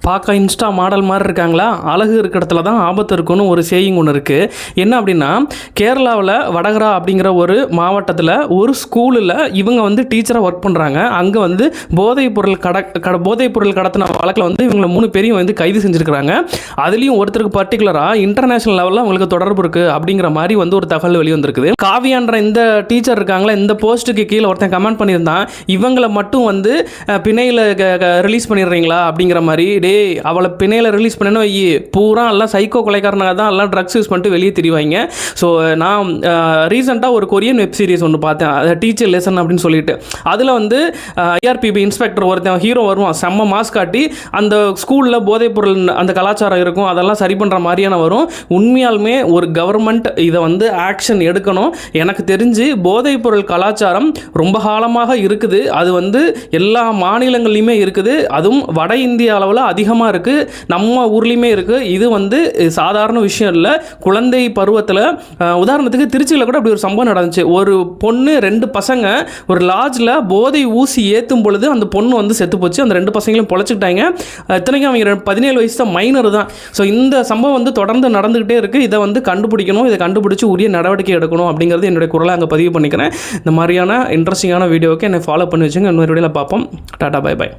பார்க்க Insta model மாதிரி இருக்காங்களா, அழகு இருக்கிற இடத்துல தான் ஆபத்து இருக்குன்னு ஒரு சேயிங் ஒன்று இருக்குது. என்ன அப்படின்னா, கேரளாவில் வடகரா அப்படிங்கிற ஒரு மாவட்டத்தில் ஒரு ஸ்கூலில் இவங்க வந்து டீச்சராக ஒர்க் பண்ணுறாங்க. அங்கே வந்து போதைப் பொருள் கடத்தின வழக்கில் வந்து இவங்களை 3 பேரையும் வந்து கைது செஞ்சுருக்கிறாங்க. அதுலேயும் ஒருத்தருக்கு பர்டிகுலராக இன்டர்நேஷனல் லெவலில் அவங்களுக்கு தொடர்பு இருக்குது அப்படிங்கிற மாதிரி வந்து ஒரு தகவல் வெளிவந்திருக்குது. காவியான்ற இந்த டீச்சர் இருக்காங்களா, இந்த போஸ்ட்டுக்கு கீழே ஒருத்தன் கமெண்ட் பண்ணியிருந்தான், இவங்களை மட்டும் வந்து பிணையில் ரிலீஸ் பண்ணிடுறீங்களா அப்படிங்கிற மாதிரி. அவளை பிணையில் ரிலீஸ் பண்ணேன்னு பூரா எல்லாம் சைக்கோ கொலைக்காரனாக தான் எல்லாம் ட்ரக்ஸ் யூஸ் பண்ணிட்டு வெளியே திரிவாங்க. ஸோ நான் ரீசெண்டாக ஒரு கொரியன் வெப் சீரிஸ் ஒன்று பார்த்தேன், டீச்சர் லெசன் அப்படின்னு சொல்லிட்டு. அதில் வந்து ஐஆர்பிபி இன்ஸ்பெக்டர் ஒருத்தன் ஹீரோ வருவான், செம்ம மாஸ் காட்டி அந்த ஸ்கூலில் போதைப் பொருள் அந்த கலாச்சாரம் இருக்கும், அதெல்லாம் சரி பண்ணுற மாதிரியான வரும். உண்மையாலுமே ஒரு கவர்மெண்ட் இதை வந்து ஆக்ஷன் எடுக்கணும். எனக்கு தெரிஞ்சு போதைப் பொருள் கலாச்சாரம் ரொம்ப காலமாக இருக்குது. அது வந்து எல்லா மாநிலங்கள்லையுமே இருக்குது. அதுவும் வட இந்திய அளவில் அதிகமாக இருக்குது, நம்ம ஊர்லேயுமே இருக்குது. இது வந்து சாதாரண விஷயம் இல்லை. குழந்தை பருவத்தில் உதாரணத்துக்கு திருச்சியில் கூட அப்படி ஒரு சம்பவம் நடந்துச்சு. ஒரு பொண்ணு 2 பசங்க ஒரு லாட்ஜில் போதை ஊசி ஏற்றும் பொழுது அந்த பொண்ணு வந்து செத்து போச்சு. அந்த 2 பசங்களையும் பொழைச்சிக்கிட்டாங்க. இத்தனைக்கும் அவங்க 17 வயசு தான், மைனர் தான். ஸோ இந்த சம்பவம் வந்து தொடர்ந்து நடந்துக்கிட்டே இருக்குது. இதை வந்து கண்டுபிடிக்கணும், இதை கண்டுபிடிச்சி உரிய நடவடிக்கை எடுக்கணும் அப்படிங்கிறது என்னுடைய குரலை அங்கே பதிவு பண்ணிக்கிறேன். இந்த மாதிரியான இன்ட்ரெஸ்டிங்கான வீடியோவுக்கு என்னை ஃபாலோ பண்ணி வச்சுங்க. இன்னொரு வீடியோவில் பார்ப்போம். Tata, bye by.